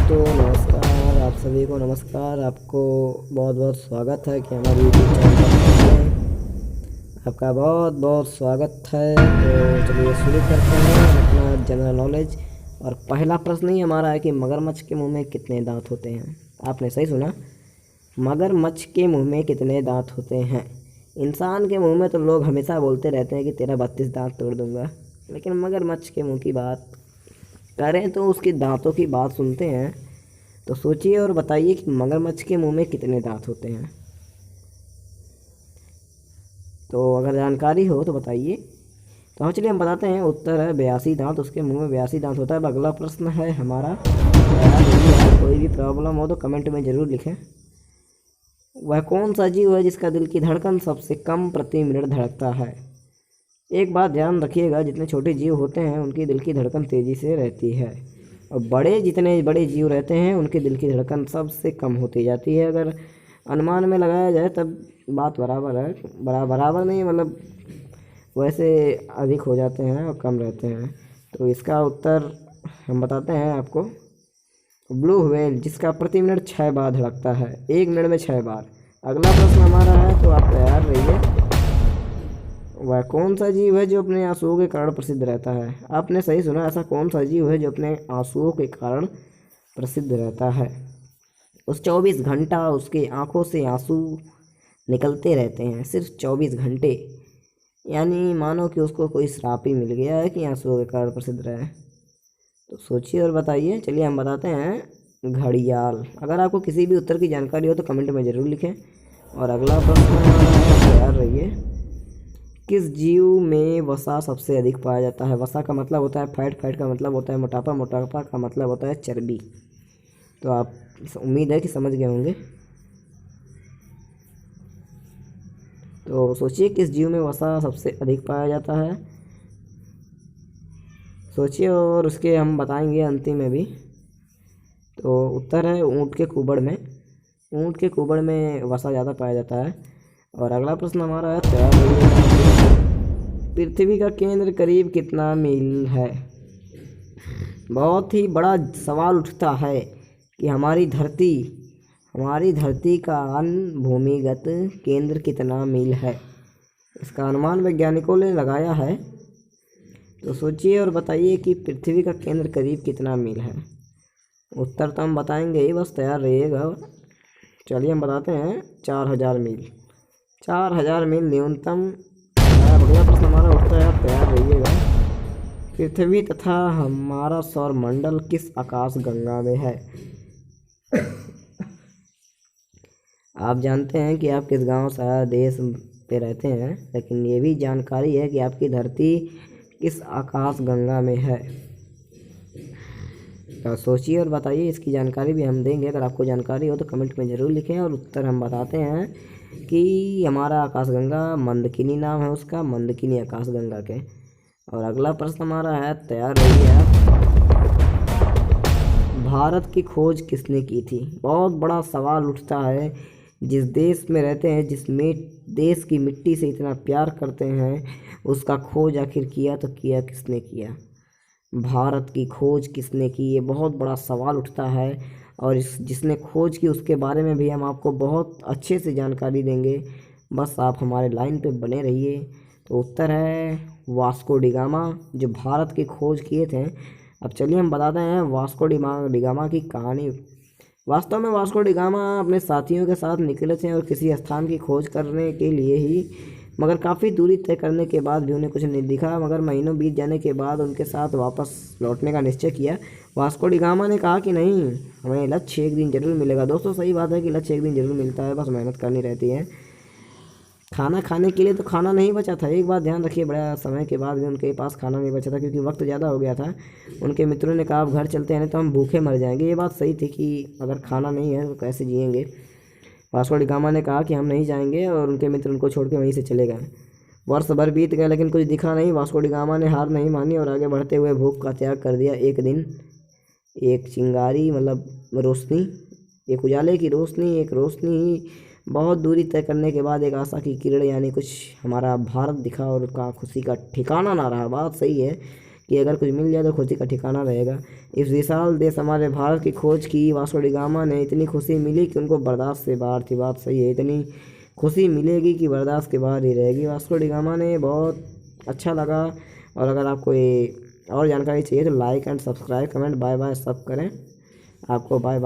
दोस्तों नमस्कार, आप सभी को नमस्कार। आपको बहुत बहुत स्वागत है कि हमारे यूट्यूब चैनल पर आपका बहुत बहुत स्वागत है। तो चलिए शुरू करते हैं अपना जनरल नॉलेज। और पहला प्रश्न ही हमारा है कि मगरमच्छ के मुंह में कितने दांत होते हैं। आपने सही सुना, मगरमच्छ के मुंह में कितने दांत होते हैं। इंसान के मुंह में तो लोग हमेशा बोलते रहते हैं कि तेरा 32 दांत तोड़ दूंगा, लेकिन मगरमच्छ के मुंह की बात करें तो उसके दांतों की बात सुनते हैं तो सोचिए और बताइए कि मगरमच्छ के मुंह में कितने दांत होते हैं। तो अगर जानकारी हो तो बताइए। तो चलिए हम बताते हैं। उत्तर है 82 दांत। उसके मुंह में 82 दांत होता है। अब अगला प्रश्न है हमारा, कोई भी प्रॉब्लम हो तो कमेंट में ज़रूर लिखें। वह कौन सा जीव है जिसका दिल की धड़कन सबसे कम प्रति मिनट धड़कता है। एक बात ध्यान रखिएगा, जितने छोटे जीव होते हैं उनकी दिल की धड़कन तेज़ी से रहती है, और जितने बड़े जीव रहते हैं उनकी दिल की धड़कन सबसे कम होती जाती है। अगर अनुमान में लगाया जाए तब बात बराबर है, बराबर नहीं, मतलब वैसे अधिक हो जाते हैं और कम रहते हैं। तो इसका उत्तर हम बताते हैं आपको। ब्लू व्हेल, जिसका प्रति मिनट 6 बार धड़कता है, 1 मिनट में 6 बार। अगला प्रश्न हमारा है, तो आप तैयार रहिए। वह कौन सा जीव है जो अपने आंसुओं के कारण प्रसिद्ध रहता है। आपने सही सुना, ऐसा कौन सा जीव है जो अपने आंसुओं के कारण प्रसिद्ध रहता है। उस 24 घंटा उसके आंखों से आंसू निकलते रहते हैं, सिर्फ 24 घंटे। यानी मानो कि उसको कोई श्राप ही मिल गया है कि आंसुओं के कारण प्रसिद्ध रहे। तो सोचिए और बताइए। चलिए हम बताते हैं, घड़ियाल। अगर आपको किसी भी उत्तर की जानकारी हो तो कमेंट में ज़रूर लिखें। और अगला प्रश्न तैयार रहिए। किस जीव में वसा सबसे अधिक पाया जाता है। वसा का मतलब होता है फैट, फैट का मतलब होता है मोटापा, मोटापा का मतलब होता है चर्बी। तो आप उम्मीद है कि समझ गए होंगे। तो सोचिए किस जीव में वसा सबसे अधिक पाया जाता है। सोचिए और उसके हम बताएंगे अंतिम में भी। तो उत्तर है ऊँट के कुबड़ में। ऊँट के कुबड़ में वसा ज़्यादा पाया जाता है। और अगला प्रश्न हमारा है, तैयार रहिए। पृथ्वी का केंद्र करीब कितना मील है। बहुत ही बड़ा सवाल उठता है कि हमारी धरती का भूमिगत केंद्र कितना मील है। इसका अनुमान वैज्ञानिकों ने लगाया है। तो सोचिए और बताइए कि पृथ्वी का केंद्र करीब कितना मील है। उत्तर तो हम बताएंगे ही, बस तैयार रहिएगा। चलिए हम बताते हैं, 4000 मील। 4000 मील न्यूनतम। अगला प्रश्न हमारा उठता है, तैयार रहिएगा। पृथ्वी तथा हमारा सौरमंडल किस आकाश गंगा में है। आप जानते हैं कि आप किस गांव शहर देश पे रहते हैं, लेकिन ये भी जानकारी है कि आपकी धरती किस आकाश गंगा में है। तो सोचिए और बताइए। इसकी जानकारी भी हम देंगे, अगर आपको जानकारी हो तो कमेंट में ज़रूर लिखें। और उत्तर हम बताते हैं कि हमारा आकाशगंगा मंदकिनी नाम है उसका, मंदकिनी आकाशगंगा के। और अगला प्रश्न हमारा है, तैयार रहिए आप। भारत की खोज किसने की थी। बहुत बड़ा सवाल उठता है। जिस देश में रहते हैं, देश की मिट्टी से इतना प्यार करते हैं, उसका खोज आखिर किया तो किया किसने किया। भारत की खोज किसने की, ये बहुत बड़ा सवाल उठता है। और जिसने खोज की उसके बारे में भी हम आपको बहुत अच्छे से जानकारी देंगे। बस आप हमारे लाइन पे बने रहिए। तो उत्तर है वास्को डिगामा, जो भारत की खोज किए थे। अब चलिए हम बताते हैं वास्को डिगामा की कहानी। वास्तव में वास्को डिगामा अपने साथियों के साथ निकले थे और किसी स्थान की खोज करने के लिए ही, मगर काफ़ी दूरी तय करने के बाद भी उन्हें कुछ नहीं दिखा। मगर महीनों बीत जाने के बाद उनके साथ वापस लौटने का निश्चय किया। वास्को डिगामा ने कहा कि नहीं, हमें लक्ष्य एक दिन जरूर मिलेगा। दोस्तों सही बात है कि लक्ष्य एक दिन जरूर मिलता है, बस मेहनत करनी रहती है। खाना खाने के लिए तो खाना नहीं बचा था। एक बात ध्यान रखिए, बड़ा समय के बाद भी उनके पास खाना नहीं बचा था, क्योंकि वक्त ज़्यादा हो गया था। उनके मित्रों ने कहा अब घर चलते हैं, नहीं तो हम भूखे मर जाएंगे। ये बात सही थी कि अगर खाना नहीं है तो कैसे जिएंगे। वास्को डिगामा ने कहा कि हम नहीं जाएंगे, और उनके मित्र उनको छोड़ के वहीं से चले गए। वर्ष भर बीत गए लेकिन कुछ दिखा नहीं। वास्को डिगामा ने हार नहीं मानी और आगे बढ़ते हुए भूख का त्याग कर दिया। एक दिन एक चिंगारी, मतलब रोशनी, एक उजाले की रोशनी, एक रोशनी बहुत दूरी तय करने के बाद एक आशा की किरण, यानी कुछ हमारा भारत दिखा, और उसका खुशी का ठिकाना ना रहा। बात सही है कि अगर कुछ मिल जाए तो खुशी का ठिकाना रहेगा। इस विशाल देश हमारे भारत की खोज की वास्को डी गामा ने इतनी खुशी मिली कि उनको बर्दाश्त से बाहर थी। बात सही है, इतनी खुशी मिलेगी कि बर्दाश्त के बाहर ही रहेगी। वास्को डी गामा ने बहुत अच्छा लगा। और अगर आपको ये और जानकारी चाहिए तो like and subscribe, comment, bye bye सब करें। आपको बाय बाय।